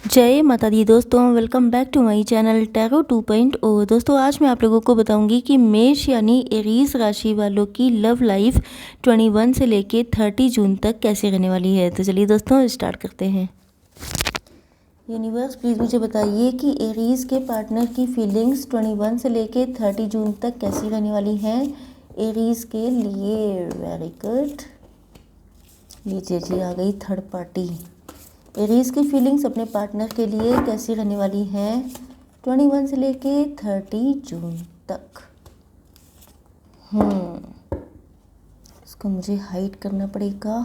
जय माता दी दोस्तों, welcome back to my channel tarot 2.0। दोस्तों आज मैं आप लोगों को बताऊंगी कि मेष यानी एरीज राशि वालों की लव लाइफ 21 से लेके 30 जून तक कैसे रहने वाली है। तो चलिए दोस्तों स्टार्ट करते हैं। यूनिवर्स प्लीज़ मुझे बताइए कि एरीज के पार्टनर की फीलिंग्स 21 से लेके 30 जून तक कैसी रहने वाली हैं एरीज के लिए। Very good. लीजिए जी, आ गई थर्ड पार्टी। एरीज की फीलिंग्स अपने पार्टनर के लिए कैसी रहने वाली हैं 21 से लेके 30 जून तक। इसको मुझे हाइड करना पड़ेगा।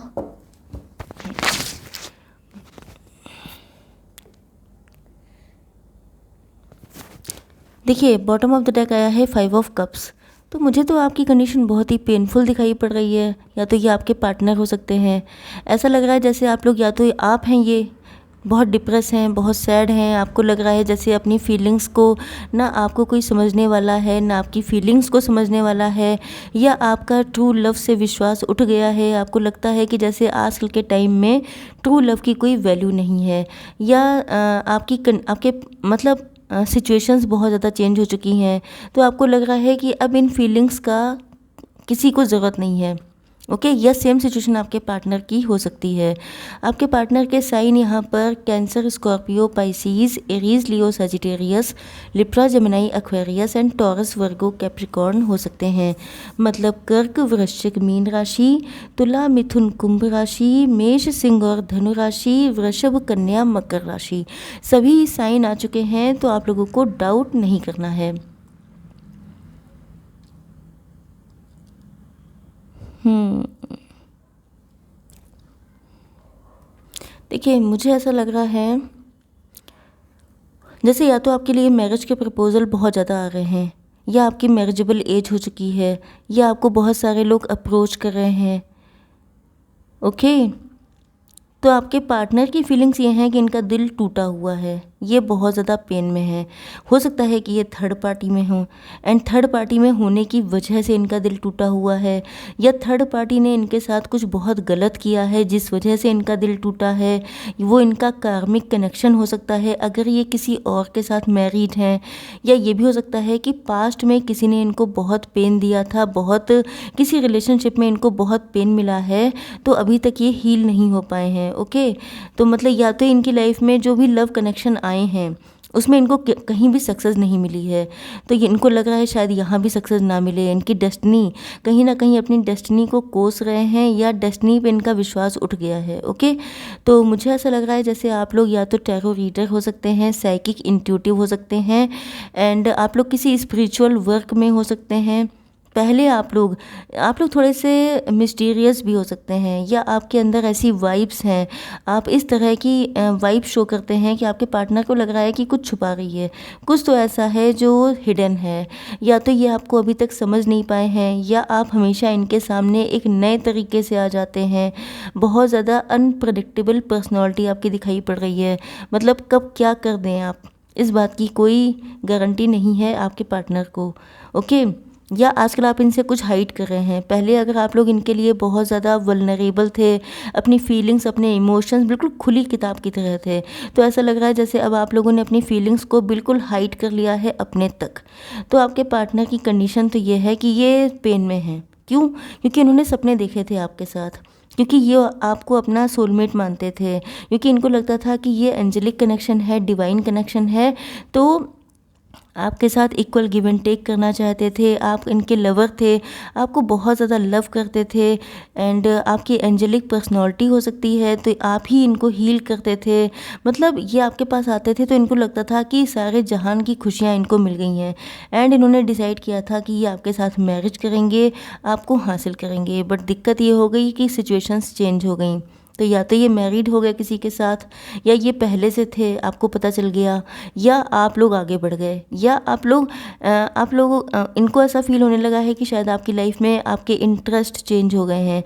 देखिए, बॉटम ऑफ द डेक आया है 5 ऑफ कप्स। तो मुझे तो आपकी कंडीशन बहुत ही पेनफुल दिखाई पड़ रही है। या तो ये आपके पार्टनर हो सकते हैं। ऐसा लग रहा है जैसे आप लोग, या तो आप हैं ये बहुत डिप्रेस हैं, बहुत सैड हैं। आपको लग रहा है जैसे अपनी फीलिंग्स को ना आपको कोई समझने वाला है, ना आपकी फीलिंग्स को समझने वाला है, या आपका ट्रू लव से विश्वास उठ गया है। आपको लगता है कि जैसे आजकल के टाइम में ट्रू लव की कोई वैल्यू नहीं है, या आपके मतलब सिचुएशंस बहुत ज़्यादा चेंज हो चुकी हैं। तो आपको लग रहा है कि अब इन फीलिंग्स का किसी को ज़रूरत नहीं है। ओके, यह सेम सिचुएशन आपके पार्टनर की हो सकती है। आपके पार्टनर के साइन यहाँ पर cancer, Scorpio, Pisces, Aries, Leo, Sagittarius, Libra, Gemini, Aquarius and taurus, Virgo, Capricorn हो सकते हैं। मतलब कर्क, वृश्चिक, मीन राशि, तुला, मिथुन, कुंभ राशि, मेष, सिंह और धनु राशि, वृषभ, कन्या, मकर राशि, सभी साइन आ चुके हैं। तो आप लोगों को डाउट नहीं करना है। देखिए, मुझे ऐसा लग रहा है जैसे या तो आपके लिए मैरिज के प्रपोज़ल बहुत ज़्यादा आ रहे हैं, या आपकी मैरिजेबल एज हो चुकी है, या आपको बहुत सारे लोग अप्रोच कर रहे हैं। ओके, तो आपके पार्टनर की फीलिंग्स ये हैं कि इनका दिल टूटा हुआ है, ये बहुत ज़्यादा पेन में है। हो सकता है कि ये थर्ड पार्टी में हो, एंड थर्ड पार्टी में होने की वजह से इनका दिल टूटा हुआ है, या थर्ड पार्टी ने इनके साथ कुछ बहुत गलत किया है जिस वजह से इनका दिल टूटा है। वो इनका कार्मिक कनेक्शन हो सकता है अगर ये किसी और के साथ मैरिड हैं, या ये भी हो सकता है कि पास्ट में किसी ने इनको बहुत पेन दिया था, बहुत किसी रिलेशनशिप में इनको बहुत पेन मिला है, तो अभी तक ये हील नहीं हो पाए हैं। ओके, तो मतलब या तो इनकी लाइफ में जो भी लव कनेक्शन आए हैं उसमें इनको कहीं भी सक्सेस नहीं मिली है, तो ये इनको लग रहा है शायद यहाँ भी सक्सेस ना मिले। इनकी डेस्टिनी कहीं ना कहीं अपनी डेस्टिनी को कोस रहे हैं, या डेस्टिनी पे इनका विश्वास उठ गया है। ओके, तो मुझे ऐसा लग रहा है जैसे आप लोग या तो टैरो रीडर हो सकते हैं, साइकिक, इंट्यूटिव हो सकते हैं, एंड आप लोग किसी स्पिरिचुअल वर्क में हो सकते हैं। पहले आप लोग थोड़े से मिस्टीरियस भी हो सकते हैं, या आपके अंदर ऐसी वाइब्स हैं, आप इस तरह की वाइब शो करते हैं कि आपके पार्टनर को लग रहा है कि कुछ छुपा रही है, कुछ तो ऐसा है जो हिडन है, या तो ये आपको अभी तक समझ नहीं पाए हैं, या आप हमेशा इनके सामने एक नए तरीके से आ जाते हैं। बहुत ज़्यादा अनप्रडिक्टेबल पर्सनैलिटी आपकी दिखाई पड़ रही है। मतलब कब क्या कर दें आप, इस बात की कोई गारंटी नहीं है आपके पार्टनर को। ओके, या आजकल आप इनसे कुछ हाइड कर रहे हैं। पहले अगर आप लोग इनके लिए बहुत ज़्यादा वल्नरेबल थे, अपनी फीलिंग्स, अपने इमोशंस बिल्कुल खुली किताब की तरह थे, तो ऐसा लग रहा है जैसे अब आप लोगों ने अपनी फीलिंग्स को बिल्कुल हाइड कर लिया है अपने तक। तो आपके पार्टनर की कंडीशन तो ये है कि ये पेन में है। क्यों? क्योंकि इन्होंने सपने देखे थे आपके साथ, क्योंकि ये आपको अपना सोलमेट मानते थे, क्योंकि इनको लगता था कि ये एंजेलिक कनेक्शन है, डिवाइन कनेक्शन है। तो आपके साथ इक्वल गिव एंड टेक करना चाहते थे, आप इनके लवर थे, आपको बहुत ज़्यादा लव करते थे, एंड आपकी एंजेलिक पर्सनालिटी हो सकती है तो आप ही इनको हील करते थे। मतलब ये आपके पास आते थे तो इनको लगता था कि सारे जहान की खुशियाँ इनको मिल गई हैं, एंड इन्होंने डिसाइड किया था कि ये आपके साथ मैरिज करेंगे, आपको हासिल करेंगे। बट दिक्कत ये हो गई कि सिचुएशंस चेंज हो गई। तो या तो ये मैरिड हो गया किसी के साथ, या ये पहले से थे आपको पता चल गया, या आप लोग आगे बढ़ गए, या आप लोग इनको ऐसा फील होने लगा है कि शायद आपकी लाइफ में आपके इंटरेस्ट चेंज हो गए हैं।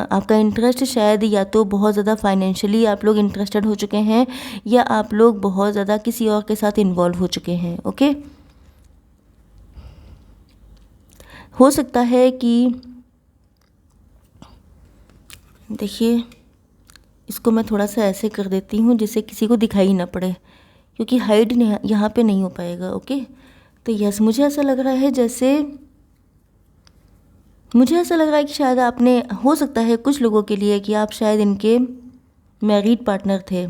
आपका इंटरेस्ट शायद या तो बहुत ज़्यादा फाइनेंशियली आप लोग इंटरेस्टेड हो चुके हैं, या आप लोग बहुत ज़्यादा किसी और के साथ इन्वॉल्व हो चुके हैं। ओके, हो सकता है कि देखिए इसको मैं थोड़ा सा ऐसे कर देती हूँ जिससे किसी को दिखाई ना पड़े, क्योंकि हाइड यहाँ पे नहीं हो पाएगा। ओके, तो यस, मुझे ऐसा लग रहा है कि शायद आपने, हो सकता है कुछ लोगों के लिए कि आप शायद इनके मैरिड पार्टनर थे।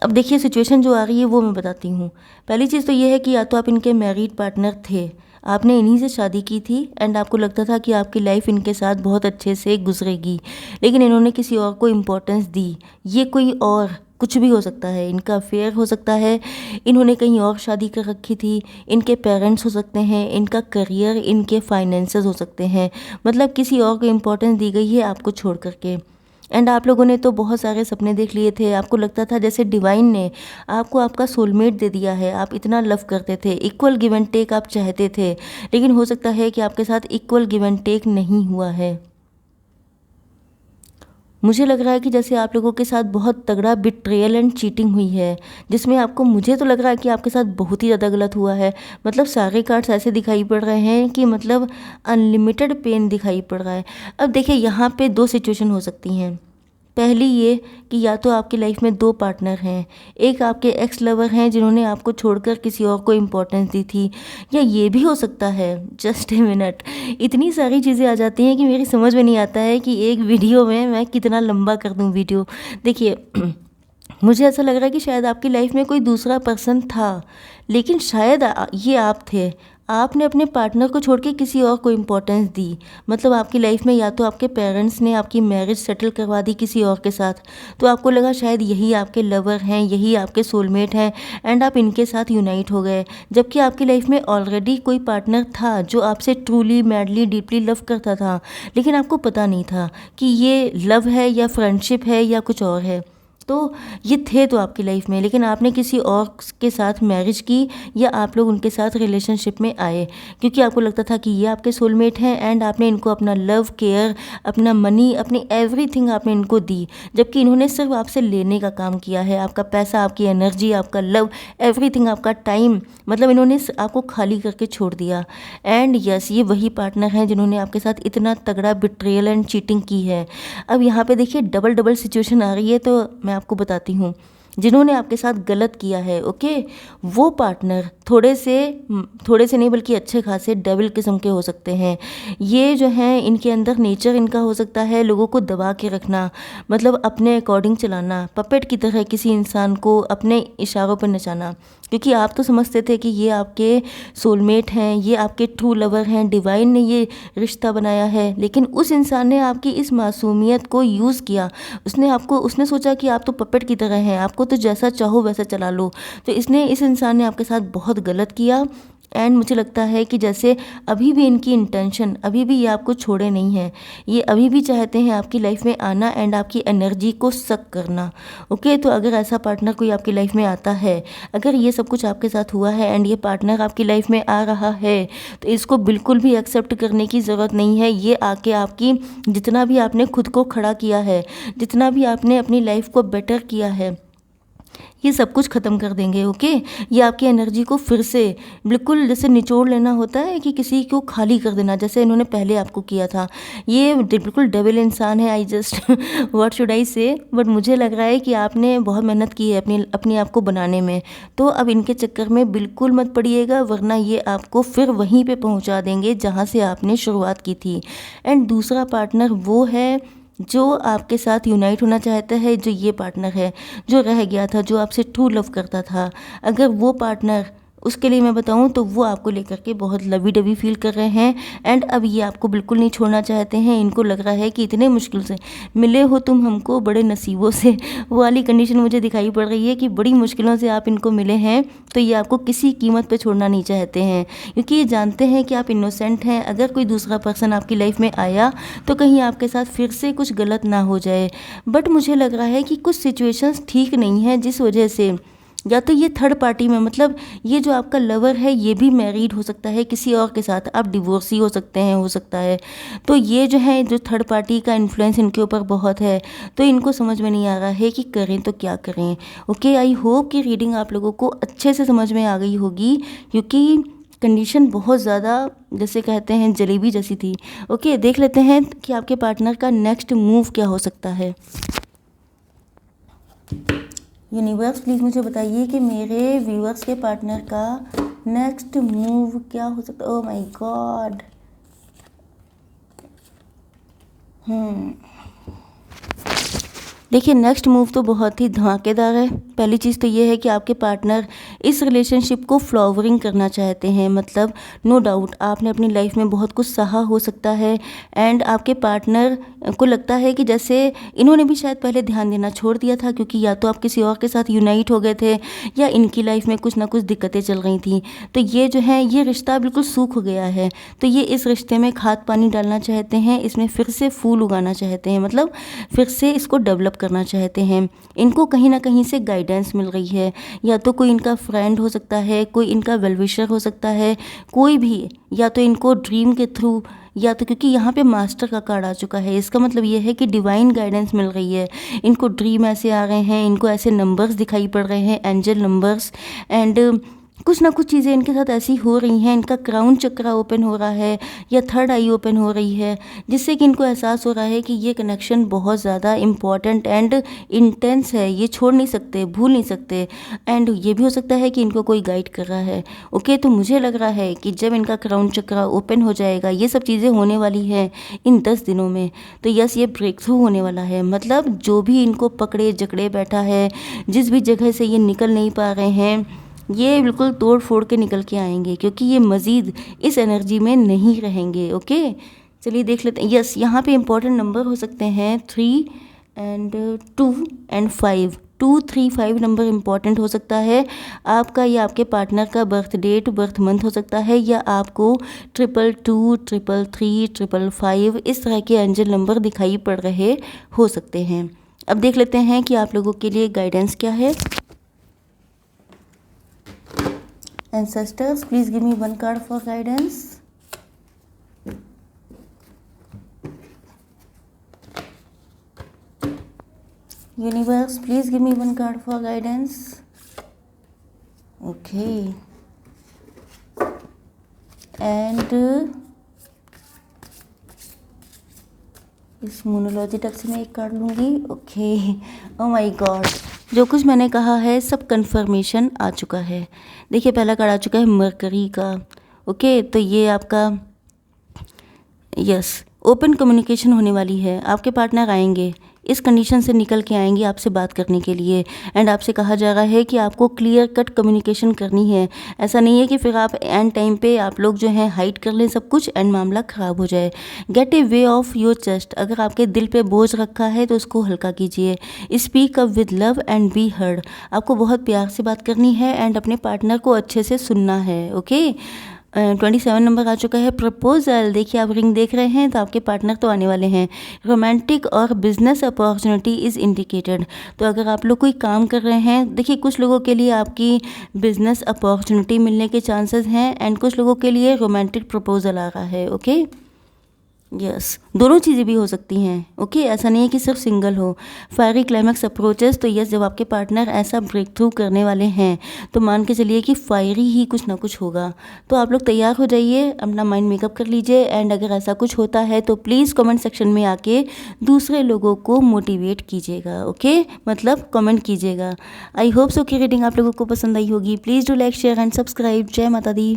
अब देखिए सिचुएशन जो आ रही है वो मैं बताती हूँ। पहली चीज़ तो ये है कि या तो आप इनके मैरिड पार्टनर थे, आपने इन्हीं से शादी की थी एंड आपको लगता था कि आपकी लाइफ इनके साथ बहुत अच्छे से गुजरेगी, लेकिन इन्होंने किसी और को इम्पोर्टेंस दी। ये कोई और कुछ भी हो सकता है, इनका अफेयर हो सकता है, इन्होंने कहीं और शादी कर रखी थी, इनके पेरेंट्स हो सकते हैं, इनका करियर, इनके फाइनेंसेस हो सकते हैं, मतलब किसी और को इम्पोर्टेंस दी गई है आपको छोड़ करके। एंड आप लोगों ने तो बहुत सारे सपने देख लिए थे, आपको लगता था जैसे डिवाइन ने आपको आपका सोलमेट दे दिया है, आप इतना लव करते थे, इक्वल गिव एंड टेक आप चाहते थे, लेकिन हो सकता है कि आपके साथ इक्वल गिव एंड टेक नहीं हुआ है। मुझे लग रहा है कि जैसे आप लोगों के साथ बहुत तगड़ा बिट्रेयल एंड चीटिंग हुई है, जिसमें आपको, मुझे तो लग रहा है कि आपके साथ बहुत ही ज़्यादा गलत हुआ है। मतलब सारे कार्ड्स ऐसे दिखाई पड़ रहे हैं कि मतलब अनलिमिटेड पेन दिखाई पड़ रहा है। अब देखिए यहाँ पे दो सिचुएशन हो सकती हैं। पहली ये कि या तो आपकी लाइफ में दो पार्टनर हैं, एक आपके एक्स लवर हैं जिन्होंने आपको छोड़कर किसी और को इम्पोर्टेंस दी थी, या ये भी हो सकता है, जस्ट ए मिनट, इतनी सारी चीज़ें आ जाती हैं कि मेरी समझ में नहीं आता है कि एक वीडियो में मैं कितना लंबा कर दूं वीडियो। देखिए मुझे ऐसा लग रहा है कि शायद आपकी लाइफ में कोई दूसरा पर्सन था, लेकिन शायद ये आप थे, आपने अपने पार्टनर को छोड़ के किसी और को इम्पोर्टेंस दी। मतलब आपकी लाइफ में या तो आपके पेरेंट्स ने आपकी मैरिज सेटल करवा दी किसी और के साथ, तो आपको लगा शायद यही आपके लवर हैं, यही आपके सोलमेट हैं, एंड आप इनके साथ यूनाइट हो गए, जबकि आपकी लाइफ में ऑलरेडी कोई पार्टनर था जो आपसे ट्रूली मैडली डीपली लव करता था, लेकिन आपको पता नहीं था कि ये लव है या फ्रेंडशिप है या कुछ और है। तो ये थे तो आपकी लाइफ में, लेकिन आपने किसी और के साथ मैरिज की या आप लोग उनके साथ रिलेशनशिप में आए, क्योंकि आपको लगता था कि ये आपके सोलमेट हैं, एंड आपने इनको अपना लव, केयर, अपना मनी, अपनी एवरीथिंग आपने इनको दी, जबकि इन्होंने सिर्फ आपसे लेने का काम किया है, आपका पैसा, आपकी एनर्जी, आपका लव, एवरीथिंग, आपका टाइम, मतलब इन्होंने आपको खाली करके छोड़ दिया। एंड यस, ये वही पार्टनर हैं जिन्होंने आपके साथ इतना तगड़ा बिट्रेयल एंड चीटिंग की है। अब यहाँ पे देखिए डबल डबल सिचुएशन आ रही है, तो मैं आपको बताती हूँ। जिन्होंने आपके साथ गलत किया है, ओके, वो पार्टनर थोड़े से नहीं बल्कि अच्छे खासे डेविल किस्म के हो सकते हैं। ये जो हैं, इनके अंदर नेचर इनका हो सकता है लोगों को दबा के रखना, मतलब अपने अकॉर्डिंग चलाना, पपेट की तरह किसी इंसान को अपने इशारों पर नचाना, क्योंकि आप तो समझते थे कि ये आपके सोलमेट हैं, ये आपके ट्रू लवर हैं, डिवाइन ने ये रिश्ता बनाया है, लेकिन उस इंसान ने आपकी इस मासूमियत को यूज़ किया। उसने सोचा कि आप तो पपेट की तरह हैं, आपको तो जैसा चाहो वैसा चला लो। तो इस इंसान ने आपके साथ बहुत गलत किया। एंड मुझे लगता है कि जैसे अभी भी इनकी इंटेंशन, अभी भी ये आपको छोड़े नहीं हैं, ये अभी भी चाहते हैं आपकी लाइफ में आना एंड आपकी एनर्जी को सक करना। ओके, तो अगर ऐसा पार्टनर कोई आपकी लाइफ में आता है, अगर ये सब कुछ आपके साथ हुआ है एंड ये पार्टनर आपकी लाइफ में आ रहा है, तो इसको बिल्कुल भी एक्सेप्ट करने की ज़रूरत नहीं है। ये आके आपकी, जितना भी आपने खुद को खड़ा किया है, जितना भी आपने अपनी लाइफ को बेटर किया है, ये सब कुछ ख़त्म कर देंगे। ओके, ये आपकी एनर्जी को फिर से बिल्कुल जैसे निचोड़ लेना होता है कि किसी को खाली कर देना, जैसे इन्होंने पहले आपको किया था। ये बिल्कुल डेविल इंसान है। I just what should I से, बट मुझे लग रहा है कि आपने बहुत मेहनत की है अपने आप को बनाने में, तो अब इनके चक्कर में बिल्कुल मत पड़िएगा, वरना ये आपको फिर वहीं पे पहुंचा देंगे जहां से आपने शुरुआत की थी। एंड दूसरा पार्टनर वो है जो आपके साथ यूनाइट होना चाहता है, जो ये पार्टनर है जो रह गया था, जो आपसे ट्रू लव करता था। अगर वो पार्टनर, उसके लिए मैं बताऊं तो वो आपको लेकर के बहुत लवी डवी फील कर रहे हैं, एंड अब ये आपको बिल्कुल नहीं छोड़ना चाहते हैं। इनको लग रहा है कि इतने मुश्किल से मिले हो तुम हमको, बड़े नसीबों से, वो वाली कंडीशन मुझे दिखाई पड़ रही है कि बड़ी मुश्किलों से आप इनको मिले हैं, तो ये आपको किसी कीमत पे छोड़ना नहीं चाहते हैं, क्योंकि ये जानते हैं कि आप इनोसेंट हैं। अगर कोई दूसरा पर्सन आपकी लाइफ में आया तो कहीं आपके साथ फिर से कुछ गलत ना हो जाए। बट मुझे लग रहा है कि कुछ सिचुएशंस ठीक नहीं हैं, जिस वजह से या तो ये थर्ड पार्टी में, मतलब ये जो आपका लवर है ये भी मैरिड हो सकता है किसी और के साथ, आप डिवोर्सी हो सकते हैं, हो सकता है। तो ये जो है, जो थर्ड पार्टी का इन्फ्लुएंस इनके ऊपर बहुत है, तो इनको समझ में नहीं आ रहा है कि करें तो क्या करें। ओके, आई होप कि रीडिंग आप लोगों को अच्छे से समझ में आ गई होगी, क्योंकि कंडीशन बहुत ज़्यादा जैसे कहते हैं जलेबी जैसी थी। ओके, देख लेते हैं कि आपके पार्टनर का नेक्स्ट मूव क्या हो सकता है। यूनिवर्स प्लीज़ मुझे बताइए कि मेरे व्यूअर्स के पार्टनर का नेक्स्ट मूव क्या हो सकता है। Oh my God. देखिए, नेक्स्ट मूव तो बहुत ही धमाकेदार है। पहली चीज़ तो ये है कि आपके पार्टनर इस रिलेशनशिप को फ्लावरिंग करना चाहते हैं। मतलब नो डाउट आपने अपनी लाइफ में बहुत कुछ सहा हो सकता है एंड आपके पार्टनर को लगता है कि जैसे इन्होंने भी शायद पहले ध्यान देना छोड़ दिया था, क्योंकि या तो आप किसी और के साथ यूनाइट हो गए थे या इनकी लाइफ में कुछ ना कुछ दिक्कतें चल रही थी। तो ये जो है ये रिश्ता बिल्कुल सूख गया है। तो ये इस रिश्ते में खाद पानी डालना चाहते हैं, इसमें फिर से फूल उगाना चाहते हैं, मतलब फिर से इसको डेवलप करना चाहते हैं। इनको कहीं ना कहीं से गाइडेंस मिल रही है, या तो कोई इनका फ्रेंड हो सकता है, कोई इनका वेलविशर हो सकता है, कोई भी, या तो इनको ड्रीम के थ्रू, या तो क्योंकि यहाँ पे मास्टर का कार्ड आ चुका है, इसका मतलब ये है कि डिवाइन गाइडेंस मिल रही है। इनको ड्रीम ऐसे आ रहे हैं, इनको ऐसे नंबर्स दिखाई पड़ रहे हैं, एंजल नंबर्स, एंड कुछ ना कुछ चीज़ें इनके साथ ऐसी हो रही हैं। इनका क्राउन चक्रा ओपन हो रहा है या थर्ड आई ओपन हो रही है, जिससे कि इनको एहसास हो रहा है कि ये कनेक्शन बहुत ज़्यादा इम्पॉर्टेंट एंड इंटेंस है, ये छोड़ नहीं सकते, भूल नहीं सकते। एंड ये भी हो सकता है कि इनको कोई गाइड कर रहा है। ओके, तो मुझे लग रहा है कि जब इनका क्राउन चक्रा ओपन हो जाएगा, ये सब चीज़ें होने वाली है इन 10 दिनों में, तो यस ये ब्रेक थ्रू होने वाला है। मतलब जो भी इनको पकड़े जकड़े बैठा है, जिस भी जगह से ये निकल नहीं पा रहे हैं, ये बिल्कुल तोड़ फोड़ के निकल के आएंगे, क्योंकि ये मज़ीद इस एनर्जी में नहीं रहेंगे। ओके, चलिए देख लेते हैं। यस, यहाँ पे इंपॉर्टेंट नंबर हो सकते हैं 3 एंड 2 एंड 5। 2, 3, 5 नंबर इंपॉर्टेंट हो सकता है आपका या आपके पार्टनर का बर्थ डेट, बर्थ मंथ हो सकता है, या आपको 222, 333, 555 इस तरह के एंजल नंबर दिखाई पड़ रहे हो सकते हैं। अब देख लेते हैं कि आप लोगों के लिए गाइडेंस क्या है। Ancestors, please give me one card for guidance. Universe, please give me one card for guidance. Okay. And इस मोनोलॉजी टक से मैं एक कार्ड लूँगी। ओके, ओ माय गॉड, जो कुछ मैंने कहा है सब कंफर्मेशन आ चुका है। देखिए, पहला कार्ड आ चुका है मरकरी का। ओके, तो ये आपका यस ओपन कम्युनिकेशन होने वाली है। आपके पार्टनर आएंगे, इस कंडीशन से निकल के आएंगे आपसे बात करने के लिए, एंड आपसे कहा जा रहा है कि आपको क्लियर कट कम्युनिकेशन करनी है। ऐसा नहीं है कि फिर आप एंड टाइम पे आप लोग जो हैं हाइड कर लें सब कुछ एंड मामला ख़राब हो जाए। Gate A way of your chest. अगर आपके दिल पे बोझ रखा है तो उसको हल्का कीजिए। Speak up with love and be heard. आपको बहुत प्यार से बात करनी है एंड अपने पार्टनर को अच्छे से सुनना है। ओके, 27 नंबर आ चुका है प्रपोजल। देखिए, आप रिंग देख रहे हैं तो आपके पार्टनर तो आने वाले हैं। रोमांटिक और बिजनेस अपॉर्चुनिटी इज़ इंडिकेटेड। तो अगर आप लोग कोई काम कर रहे हैं, देखिए कुछ लोगों के लिए आपकी बिजनेस अपॉर्चुनिटी मिलने के चांसेस हैं एंड कुछ लोगों के लिए रोमांटिक प्रपोजल आ रहा है। ओके, यस, दोनों चीज़ें भी हो सकती हैं। ओके, ऐसा नहीं है कि सिर्फ सिंगल हो। फायरी क्लाइमैक्स अप्रोचेस, तो यस जब आपके पार्टनर ऐसा ब्रेक थ्रू करने वाले हैं तो मान के चलिए कि फायरी ही कुछ ना कुछ होगा। तो आप लोग तैयार हो जाइए, अपना माइंड मेकअप कर लीजिए, एंड अगर ऐसा कुछ होता है तो प्लीज़ कमेंट सेक्शन में आके दूसरे लोगों को मोटिवेट कीजिएगा। ओके, मतलब कमेंट कीजिएगा। आई होप सो कि रीडिंग आप लोगों को पसंद आई होगी। Please do like share and subscribe. जय माता दी।